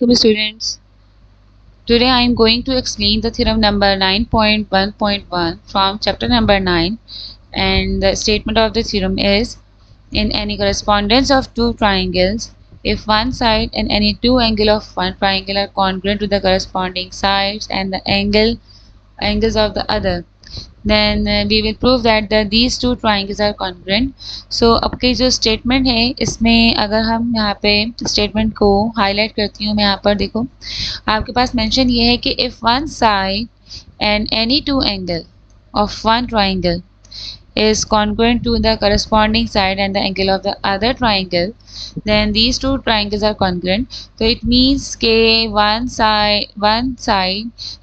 Welcome students. Today I am going to explain the theorem number 9.1.1 from chapter number 9, and the statement of the theorem is: in any correspondence of two triangles, if one side and any two angles of one triangle are congruent to the corresponding sides and the angles of the other, then we will prove that these two triangles are congruent. So अब के जो statement है इसमें अगर हम यहाँ पे statement को हाईलाइट करती हूँ मैं यहाँ पर देखो आपके पास मेंशन ये है कि if one side and any two angle of one triangle is congruent to the corresponding side and the angle of the other triangle, then these two triangles are congruent. तो it means के one side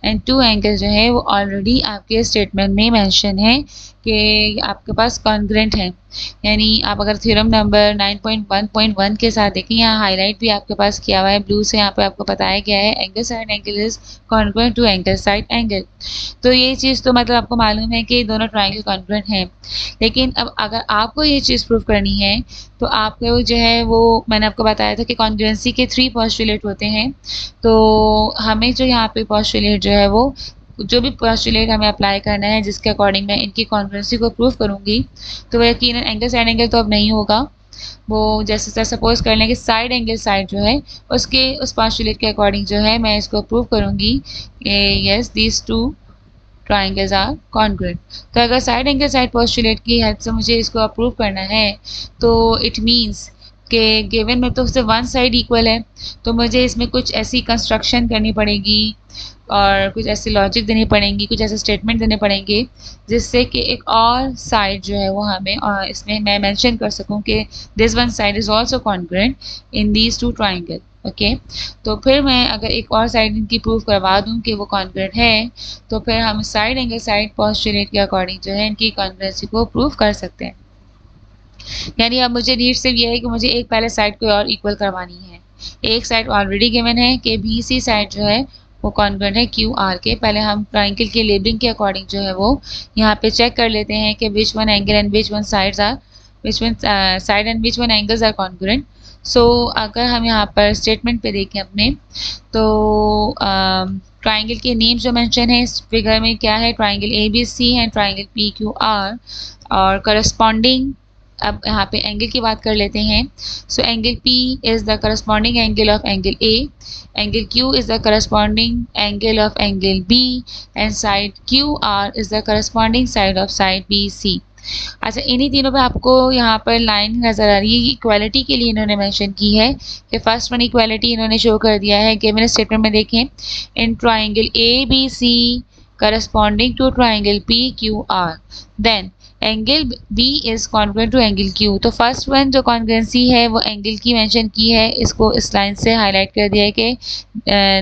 and two angles जो है वो already आपके statement में mention है कि आपके पास कॉन्ग्रेंट है। यानी आप अगर थ्योरम नंबर 9.1.1 के साथ देखें, यहाँ हाईलाइट भी आपके पास किया हुआ है ब्लू से, यहाँ पे आपको बताया गया है angle side angle is congruent to angle side angle. तो ये चीज़ तो मतलब आपको मालूम है कि दोनों ट्राइंगल कॉन्ग्रेंट हैं। लेकिन अब अगर आपको ये चीज़ प्रूव करनी है तो आपको जो है वो मैंने आपको बताया था कि कॉन्ग्रुएंसी के 3 पोस्टुलेट होते हैं। तो हमें जो यहाँ पे पोस्टुलेट जो है वो जो भी पोस्टुलेट हमें अप्लाई करना है जिसके अकॉर्डिंग मैं इनकी कॉन्ग्रुएंसी को प्रूव करूँगी, तो वह यकीनन एंगल साइड एंगल तो अब नहीं होगा। वो जैसे सपोज कर लें कि साइड एंगल साइड जो है उसके उस पोस्टुलेट के अकॉर्डिंग जो है मैं इसको प्रूव करूँगी yes these two triangles are congruent. तो अगर साइड एंगल साइड पोस्टुलेट की हेल्प से मुझे इसको अप्रूव करना है तो इट मीन्स कि गिवन में तो सिर्फ वन साइड इक्वल है, तो मुझे इसमें कुछ ऐसी कंस्ट्रक्शन करनी पड़ेगी और कुछ ऐसी लॉजिक देनी पड़ेंगी, कुछ ऐसे स्टेटमेंट देने पड़ेंगे जिससे कि एक और साइड जो है वो हमें और इसमें मैं मेंशन कर सकूं कि this one side is also congruent in these two triangle. Okay, तो फिर मैं अगर एक और साइड इनकी प्रूव करवा दूं कि वो कॉन्ग्रुएंट है, तो फिर हम साइड एंगल साइड पोस्टुलेट के अकॉर्डिंग जो है इनकी कॉन्ग्रुएंसी को प्रूव कर सकते हैं। यानी अब मुझे नीड सिर्फ ये है कि मुझे एक पहले साइड को और इक्वल करवानी है। एक साइड ऑलरेडी गिवन है कि BC साइड जो है वो कॉन्ग्रुएंट है QR के। पहले हम ट्राइंगल के लेबलिंग के अकॉर्डिंग जो है वो यहाँ पे चेक कर लेते हैं कि which one angle and which one side and which one angles are congruent. So अगर हम यहाँ पर स्टेटमेंट पे देखें अपने, तो ट्राइंगल के नेम जो मेंशन है इस फिगर में क्या है, triangle ABC and triangle PQR और करस्पॉन्डिंग। अब यहाँ पे एंगल की बात कर लेते हैं। So angle P is the corresponding angle of angle A, angle Q is the corresponding angle of angle B and side QR is the corresponding side of side BC। अच्छा, इन्हीं तीनों पे आपको यहाँ पर लाइन नज़र आ रही है, इक्वालिटी के लिए इन्होंने मेंशन की है कि फर्स्ट वन इक्वालिटी इन्होंने शो कर दिया है कि मैंने स्टेटमेंट में देखें in triangle ABC corresponding to triangle PQR then angle B is congruent to angle Q। तो फर्स्ट वन जो कॉन्ग्रुएंसी है वो एंगल की मेंशन की है, इसको इस लाइन से हाईलाइट कर दिया है कि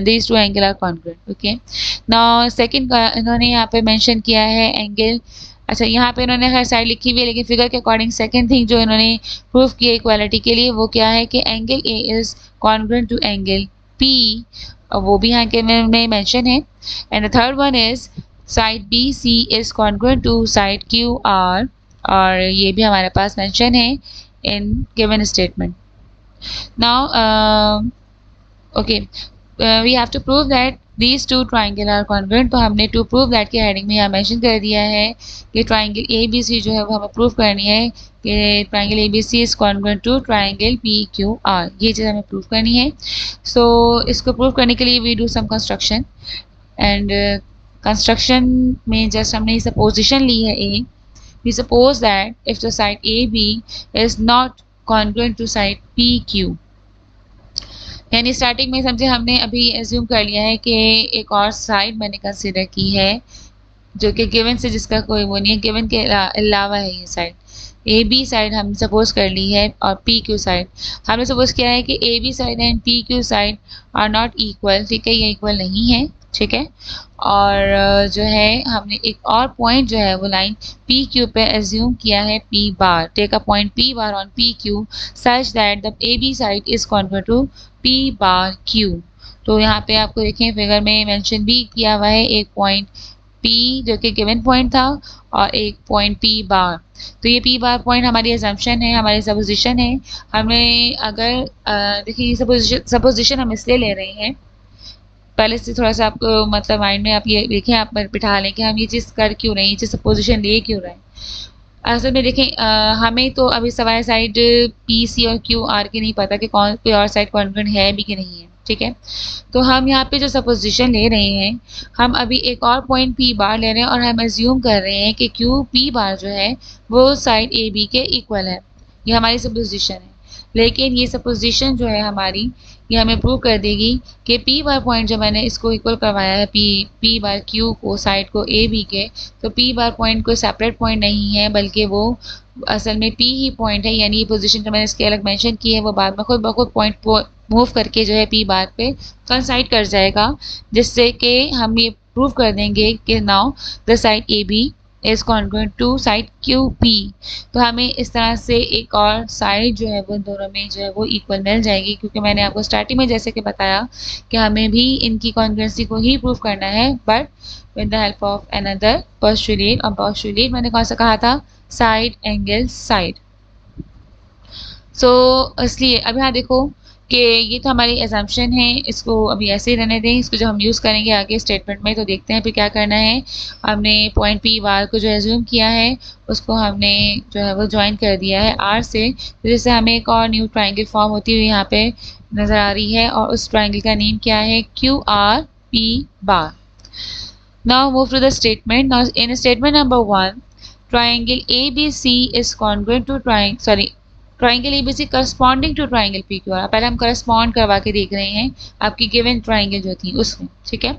these two angle are congruent. Okay, now second इन्होंने यहाँ पे मेंशन किया है एंगल। अच्छा, यहाँ पे इन्होंने हर साइड लिखी हुई है लेकिन फिगर के अकॉर्डिंग सेकंड थिंग जो इन्होंने प्रूफ किया इक्वालिटी के लिए वो क्या है कि angle A is congruent to angle P, वो भी यहाँ के में मेंशन है। And the third one is side BC is congruent to side QR, और ये भी हमारे पास मेंशन है in given statement. Now okay, we have to prove that these two triangle are congruent. तो हमने टू प्रूव दैट के heading में यहाँ मेंशन कर दिया है कि ट्राइंगल ABC जो है वो हमें प्रूव करनी है कि triangle ABC is congruent to triangle PQR, ये चीज़ हमें प्रूव करनी है। सो इसको प्रूव करने के लिए we do some construction, and construction में जस्ट हमने सपोजिशन ली है A। We suppose that if the side AB is not congruent to side PQ। यानी स्टार्टिंग में समझे हमने अभी एज्यूम कर लिया है कि एक और साइड मैंने कंसिडर की है जो कि गिवन से जिसका कोई वो नहीं है, गिवन के अलावा है ये साइड। AB साइड हम सपोज कर ली है और PQ साइड हमने सपोज किया है कि AB side and PQ side are not equal. ठीक है, ये इक्वल नहीं है। ठीक है, और जो है हमने एक और पॉइंट जो है वो लाइन PQ पे एज्यूम किया है P bar. Take a point P bar on PQ such that the AB side is convert to P bar Q। तो यहाँ पे आपको देखें फिगर में मेंशन भी किया हुआ है एक पॉइंट P जो कि गिवन पॉइंट था और एक पॉइंट P बार। तो ये P बार पॉइंट हमारी असम्पशन है, हमारी सपोजिशन है। हमें अगर देखिए सपोजिशन हम इसलिए ले रहे हैं, पहले से थोड़ा सा आपको मतलब माइंड में आप ये देखें, आप बिठा लें कि हम ये चीज़ कर क्यों रहे हैं, ये चीज़ सपोजिशन ले क्यों रहे हैं। असल में देखें हमें तो अभी सवाए साइड पी सी और क्यू आर के नहीं पता कि कौन कोई और साइड कॉन्ग्रुएंट है भी कि नहीं है, ठीक है। तो हम यहाँ पे जो सपोजिशन ले रहे हैं, हम अभी एक और पॉइंट पी बार ले रहे हैं और हम एज्यूम कर रहे हैं कि क्यू पी बार जो है वो साइड ए बी के इक्वल है। ये हमारी सपोजिशन है, लेकिन ये सपोजिशन जो है हमारी, ये हमें प्रूव कर देगी कि पी बार पॉइंट जो मैंने इसको इक्वल करवाया है पी बार क्यू को साइड को ए बी के, तो पी बार पॉइंट कोई सेपरेट पॉइंट नहीं है, बल्कि वो असल में पी ही पॉइंट है। यानी ये पोजीशन जो मैंने इसके अलग मेंशन की है वो बाद में खुद ब खुद पॉइंट मूव करके जो है पी बार पे कंसाइड कर जाएगा, जिससे कि हम ये प्रूव कर देंगे कि now the side A B is congruent to side Q P. तो हमें इस तरह से एक और साइड जो है वो दोनों में जो है वो इक्वल मिल जाएगी, क्योंकि मैंने आपको स्टार्टिंग में जैसे कि बताया कि हमें भी इनकी कॉन्ग्रुएंसी को ही प्रूव करना है, but with the help of another postulate. और पोस्टुलेट मैंने कौन सा कहा था, साइड एंगल साइड। सो इसलिए अब यहाँ देखो कि ये तो हमारी एजम्पशन है, इसको अभी ऐसे ही रहने दें। इसको जब हम यूज़ करेंगे आगे स्टेटमेंट में तो देखते हैं फिर क्या करना है। हमने पॉइंट पी बार को जो एज्यूम किया है उसको हमने जो है वो ज्वाइन कर दिया है आर से, तो जैसे हमें एक और न्यू ट्राइंगल फॉर्म होती हुई यहाँ पे नज़र आ रही है, और उस ट्राइंगल का नेम क्या है, Q R P bar. Now move to the statement. Now in statement number 1, triangle ABC is congruent to triangle ABC corresponding to triangle P Q R. पहले हम करस्पॉन्ड करवा के देख रहे हैं आपकी गिवन ट्राइंगल जो थी उसमें, ठीक है।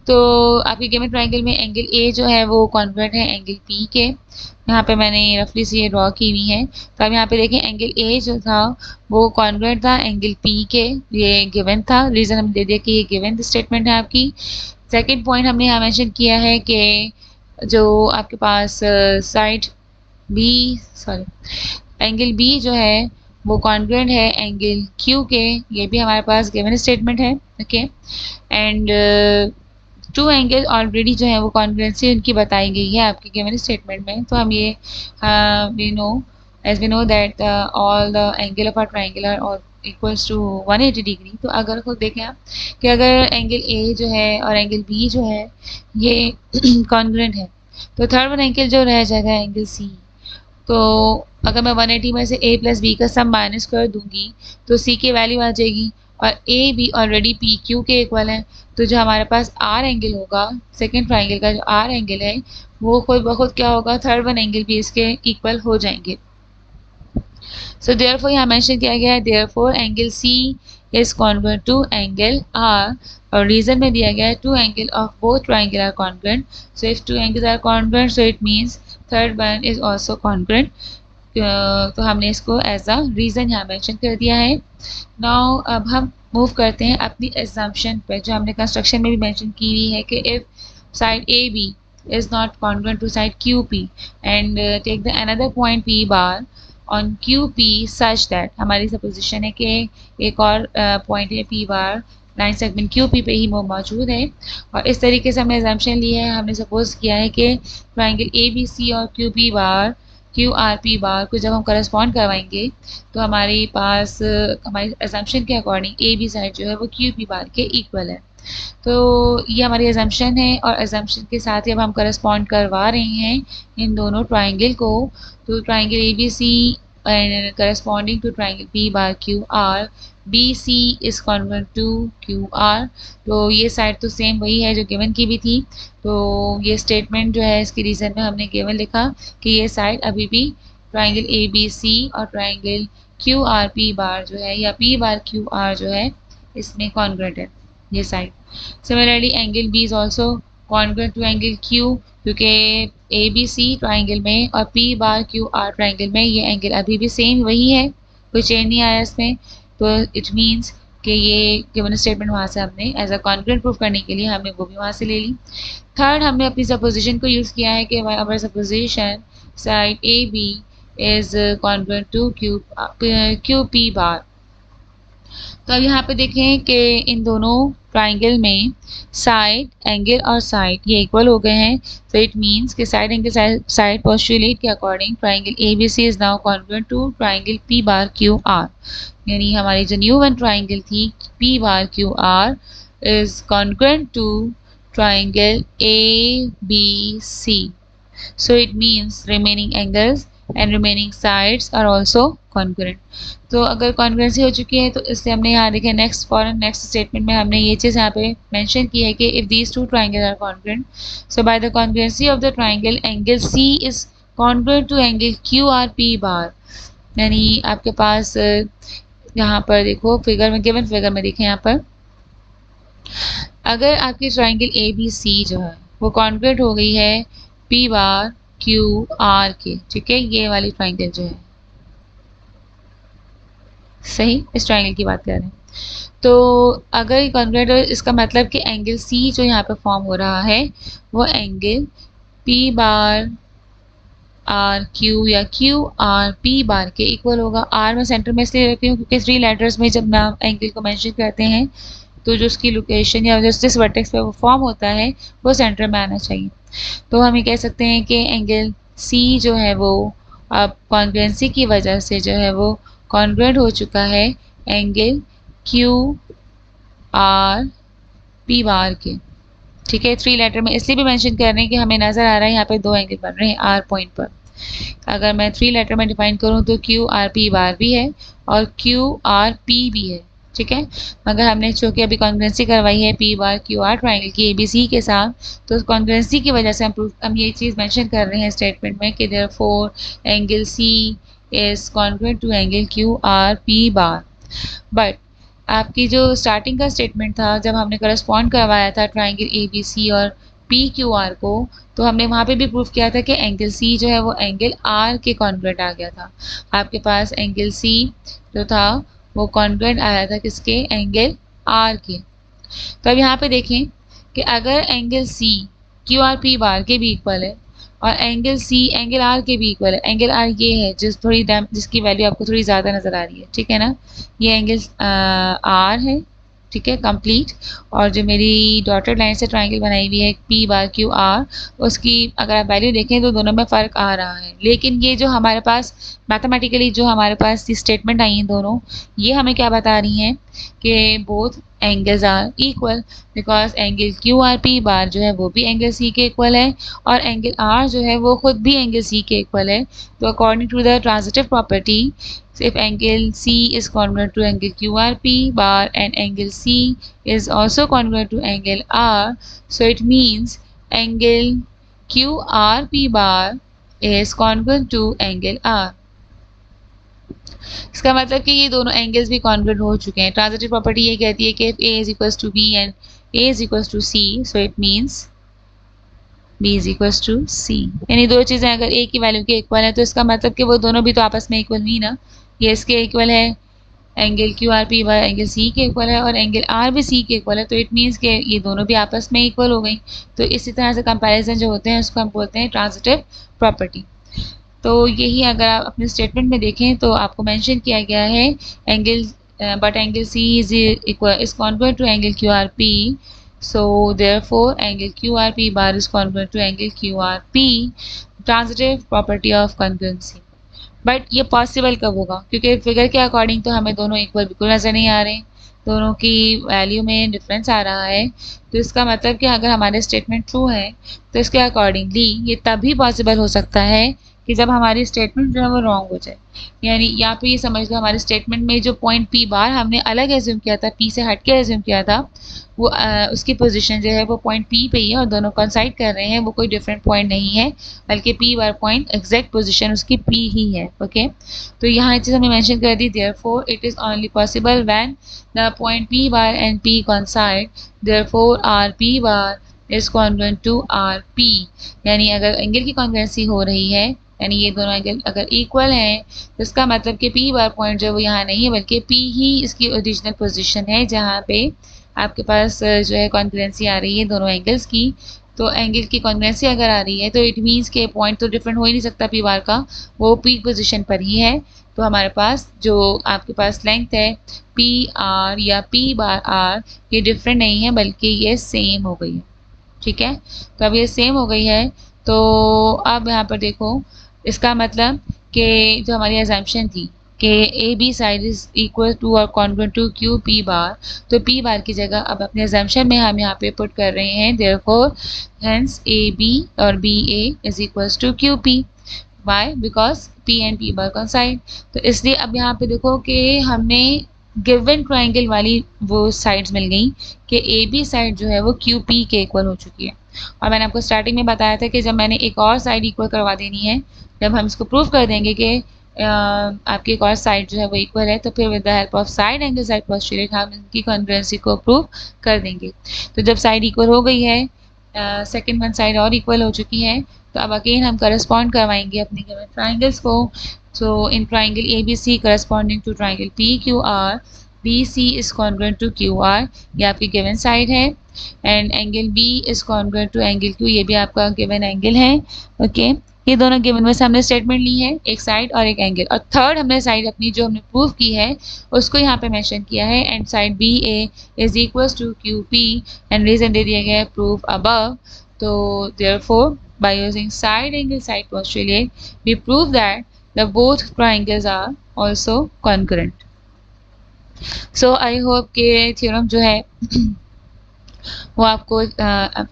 तो आपकी गिवन ट्राइंगल में एंगल ए जो है वो कॉन्ग्रुएंट है एंगल पी के। यहाँ पे मैंने रफली से ये ड्रॉ की हुई है। तो अब यहाँ पे देखें एंगल ए जो था वो कॉन्ग्रुएंट था एंगल पी के, ये गिवन था। रीज़न हमने दे दिया कि ये गिवन स्टेटमेंट है आपकी। सेकेंड पॉइंट हमने यहाँ मैंशन किया है कि जो आपके पास साइड बी एंगल बी जो है वो कॉन्ग्रुएंट है एंगल क्यू के, ये भी हमारे पास गिवन स्टेटमेंट है, okay. And two angle already जो है वो कॉन्ग्रुएंसी उनकी बताई गई है आपकी गिवन स्टेटमेंट में। तो हम ये we know that all the angle of our triangle are all equals to 180 degree. तो अगर खुद देखें आप कि अगर एंगल ए जो है और एंगल बी जो है ये कॉन्ग्रुएंट है, तो थर्ड वन एंगल जो रह जाएगा एंगल सी। तो अगर मैं 180 में से a प्लस बी का सम माइनस कर दूंगी तो c की वैल्यू आ जाएगी, और a b already P Q के इक्वल है। तो जो हमारे पास r एंगल होगा सेकेंड ट्राइंगल का, जो r एंगल है वो खुद ब खुद क्या होगा, थर्ड वन एंगल भी इसके इक्वल हो जाएंगे। सो देयरफॉर यहाँ मेंशन किया गया है therefore angle c is congruent to angle r, और रीजन में दिया गया है two angle of both triangle are congruent. So if two angles are congruent so it means third one is also congruent. तो हमने इसको एज अ रीज़न यहाँ mention कर दिया है। नाउ अब हम मूव करते हैं अपनी एग्जाम्पशन पे, जो हमने कंस्ट्रक्शन में भी मेंशन की हुई है कि if side A B is not congruent to side Q P and take the another point P bar on Q P such that, हमारी सपोजिशन है कि एक और पॉइंट है P bar line segment Q P पे ही वो मौजूद है। और इस तरीके से हमने एग्जाम्पशन ली है, हमने सपोज किया है कि ट्राइंगल ए बी सी और क्यू आर पी बार को जब हम करस्पॉन्ड करवाएंगे तो हमारे पास हमारी एजम्पशन के अकॉर्डिंग ए बी साइड जो है वो क्यू पी बार के इक्वल है। तो ये हमारी एजम्पशन है, और एजम्पशन के साथ ही अब हम करस्पॉन्ड करवा रहे हैं इन दोनों ट्राइंगल को। तो triangle A B C and corresponding to triangle P bar Q R, B C is congruent to Q R. तो ये साइड तो सेम वही है जो गिवन की भी थी। तो ये स्टेटमेंट जो है इसकी रीज़न में हमने गिवन लिखा कि ये साइड अभी भी ट्राइंगल ए बी सी और triangle Q R P bar जो है या पी बार क्यू आर जो है इसमें कॉन्ग्रुएंट है ये side. Similarly angle B is also congruent to angle Q, क्योंकि ए बी सी ट्राइंगल में और P bar Q R triangle में ये एंगल अभी भी सेम वही है, कोई चेंज नहीं आया इसमें। तो इट मीन्स कि ये गिवन स्टेटमेंट वहाँ से हमने एज अ कॉन्ग्रुएंट प्रूफ करने के लिए हमने वो भी वहाँ से ले ली। थर्ड हमने अपनी सपोजिशन को यूज़ किया है कि हमारी supposition side A B is congruent to Q P bar. तो अब यहाँ पे देखें कि इन दोनों ट्राइंगल में साइड एंगल और साइड ये इक्वल हो गए हैं। तो इट मींस कि साइड एंगल साइड पोस्टुलेट के according triangle ABC is now congruent to triangle P bar Q R। यानी हमारी जो न्यू वन ट्राइंगल थी P bar Q R is congruent to triangle ABC. So it means remaining angles and remaining sides are also congruent. तो अगर congruency हो चुकी है तो इसलिए हमने यहाँ देखे नेक्स्ट स्टेटमेंट में हमने ये चीज़ यहाँ पे मेंशन की है कि if these two triangle are congruent so by the congruency of the triangle angle C is congruent to angle QRP bar. यानी आपके पास यहाँ पर देखो फिगर में गिवन फिगर में देखें यहाँ पर अगर आपकी ट्राइंगल ABC जो है वो कॉन्ग्रुएंट हो गई है P बार QR के, ठीक है, ये वाली ट्राइंगल जो है सही इस ट्राइंगल की बात कर रहे हैं। तो अगर ये कॉन्ग्रुएंट है इसका मतलब कि एंगल C जो यहाँ पे फॉर्म हो रहा है वो angle P bar R Q या क्यू आर पी बार के इक्वल होगा। आर में सेंटर में इसलिए रखती हूँ क्योंकि 3 लेटर्स में जब नाम एंगल को मेंशन करते हैं तो जो उसकी लोकेशन या जिस वर्टेक्स पे वो फॉर्म होता है वो सेंटर में आना चाहिए। तो हम ये कह सकते हैं कि एंगल सी जो है वो अब कॉन्ग्रुएंसी की वजह से जो है वो कॉन्ग्रुएंट हो चुका है angle Q R P bar के, ठीक है। 3 लेटर में इसलिए भी मेंशन कर रहे हैं कि हमें नज़र आ रहा है यहाँ पे 2 एंगल बन रहे हैं आर पॉइंट पर। अगर मैं 3 लेटर में डिफाइन करूँ तो क्यू आर पी बार भी है और क्यू आर पी भी है, ठीक है। मगर हमने चूँकि अभी कॉन्ग्रुएंसी करवाई है P bar Q R triangle की ABC के साथ, तो कॉन्ग्रुएंसी की वजह से हम ये चीज़ मेंशन कर रहे हैं स्टेटमेंट में कि therefore angle C is congruent to angle Q R P bar. But आपकी जो स्टार्टिंग का स्टेटमेंट था जब हमने करस्पॉन्ड करवाया था ट्राइंगल ABC और PQR को, तो हमने वहाँ पे भी प्रूफ किया था कि एंगल C जो है वो एंगल R के कॉन्ग्रुएंट आ गया था। आपके पास एंगल C जो था वो कॉन्ग्रुएंट आया था किसके, एंगल R के। तो अब यहाँ पे देखें कि अगर एंगल C QRP बार के भी इक्वल है और एंगल C एंगल R के भी इक्वल है, एंगल R ये है जिसकी वैल्यू आपको थोड़ी ज़्यादा नज़र आ रही है, ठीक है ना, ये एंगल R है, ठीक है, कंप्लीट। और जो मेरी डॉटेड लाइन से ट्राइंगल बनाई हुई है P बार क्यू आर, उसकी अगर आप वैल्यू देखें तो दोनों में फ़र्क आ रहा है। लेकिन ये जो हमारे पास मैथमेटिकली जो हमारे पास स्टेटमेंट आई हैं दोनों, ये हमें क्या बता रही हैं कि both angles are equal because angle Q R P bar जो है वो भी एंगल सी के इक्वल है और एंगल आर जो है वो खुद भी एंगल सी के इक्वल है। तो according to the transitive property, if angle C is congruent to angle QRP bar and angle C is also congruent to angle R, so it means angle QRP bar is congruent to angle R. इसका मतलब कि ये दोनों angles भी congruent हो चुके हैं। Transitive property ये कहती है कि if A is equals to B and A is equals to C, so it means B is equals to C। यानी दो चीज़ें अगर A की वैल्यू के इक्वल है तो इसका मतलब कि वो दोनों भी तो आपस में इक्वल हुई ना। ये इसके इक्वल है, angle Q R P bar angle C के इक्वल है और एंगल आर भी सी के इक्वल है, तो इट मीन्स कि ये दोनों भी आपस में इक्वल हो गई। तो इसी तरह से कंपैरिजन जो होते हैं उसको हम बोलते हैं ट्रांजिटिव प्रॉपर्टी। तो यही अगर आप अपने स्टेटमेंट में देखें तो आपको मेंशन किया गया है angle but angle C is congruent to angle Q R P, so therefore angle QRP bar is congruent to angle QRP, transitive property of congruency। But ये पॉसिबल कब होगा, क्योंकि फिगर के अकॉर्डिंग तो हमें दोनों इक्वल बिल्कुल नज़र नहीं आ रहे हैं, दोनों की वैल्यू में डिफरेंस आ रहा है। तो इसका मतलब कि अगर हमारे स्टेटमेंट ट्रू है तो इसके अकॉर्डिंगली ये तभी पॉसिबल हो सकता है कि जब हमारी स्टेटमेंट जो है वो रॉन्ग हो जाए। यानी यहाँ पे ये समझ लो हमारे स्टेटमेंट में जो पॉइंट पी बार हमने अलग एज्यूम किया था, पी से हट के एज्यूम किया था, वो उसकी पोजीशन जो है वो पॉइंट पी पे ही है और दोनों कंसाइड कर रहे हैं, वो कोई डिफरेंट पॉइंट नहीं है बल्कि P bar point exact position उसकी पी ही है। ओके, तो यहाँ ये चीज़ हमने मेंशन कर दी, therefore it is only possible when the point P bar and P coincide, therefore R P bar is congruent to R P. यानी अगर एंगल की कॉन्ग्रुएंसी हो रही है, यानी ये दोनों एंगल अगर इक्वल हैं तो इसका मतलब कि पी बार पॉइंट जो वो यहाँ नहीं है बल्कि पी ही इसकी ओरिजिनल पोजीशन है जहाँ पे आपके पास जो है कॉन्ग्रुएंसी आ रही है दोनों एंगल्स की। तो एंगल की कॉन्ग्रुएंसी अगर आ रही है तो इट मीन्स के पॉइंट तो डिफरेंट हो ही नहीं सकता पी बार का, वो पी पोजीशन पर ही है। तो हमारे पास जो आपके पास लेंथ है पी आर या पी बार आर, ये डिफरेंट नहीं है बल्कि ये सेम हो गई है। ठीक है, तो अब ये सेम हो गई है। तो अब यहाँ पर देखो, इसका मतलब कि जो हमारी अजम्पशन थी कि A B side is equal to और congruent to Q P bar, तो पी बार की जगह अब अपने अजम्पशन में हम यहाँ पे पुट कर रहे हैं देयरफॉर हेंस ए बी और B A is equals to Q P. Why? Because P and P bar side. तो इसलिए अब यहाँ पे देखो कि हमने गिवन ट्राइंगल वाली वो साइड्स मिल गई कि ए बी साइड जो है वो क्यू पी के इक्वल हो चुकी है। और मैंने आपको स्टार्टिंग में बताया था कि जब मैंने एक और साइड इक्वल करवा देनी है, जब हम इसको प्रूव कर देंगे कि आपकी एक और साइड जो है वो इक्वल है, तो फिर with the help of side angle side postulate हम इनकी कॉन्ग्रुएंसी को प्रूव कर देंगे। तो जब साइड इक्वल हो गई है, सेकेंड वन साइड और इक्वल हो चुकी है, तो अब अगेन हम करस्पॉन्ड करवाएंगे अपने गिवन ट्राइंगल्स को। So in triangle A B C corresponding to triangle P Q R, B C is congruent to Q R, ये आपकी गिवन साइड है। And angle B is congruent to angle Q, ये भी आपका given angle है। Okay, ये दोनों given में से हमने स्टेटमेंट ली है, एक साइड और एक एंगल, और थर्ड हमने साइड अपनी जो हमने प्रूव की है उसको यहाँ पे मेंशन किया है। And side B A is equals to Q P and reason दे दिया गया है प्रूव अबव। तो therefore by using side angle side postulate we prove that the both triangles are also congruent. So I hope कि theorem जो है वो आपको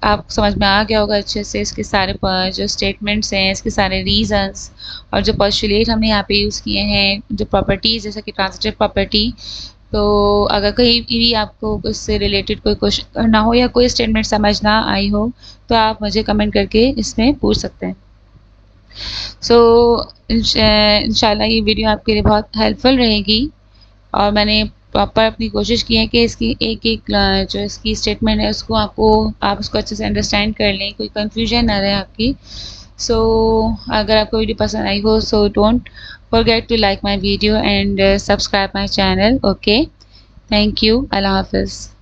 आप समझ में आ गया होगा अच्छे से। इसके सारे जो स्टेटमेंट्स हैं, इसके सारे रीजंस और जो पोस्टुलेट हमने यहाँ पे यूज़ किए हैं, जो प्रॉपर्टीज जैसे कि ट्रांजिटिव प्रॉपर्टी। तो अगर कहीं भी आपको उससे रिलेटेड कोई क्वेश्चन करना हो या कोई स्टेटमेंट समझ ना आई हो तो आप मुझे कमेंट करके इसमें पूछ सकते हैं। सो इंशाल्लाह ये वीडियो आपके लिए बहुत हेल्पफुल रहेगी और मैंने प्रॉपर अपनी कोशिश की है कि इसकी एक एक जो इसकी स्टेटमेंट है उसको आप उसको अच्छे से अंडरस्टैंड कर लें, कोई कंफ्यूजन ना रहे आपकी। सो अगर आपको वीडियो पसंद आई हो so don't forget to like my video and subscribe my channel. Okay, thank you. Allah Hafiz.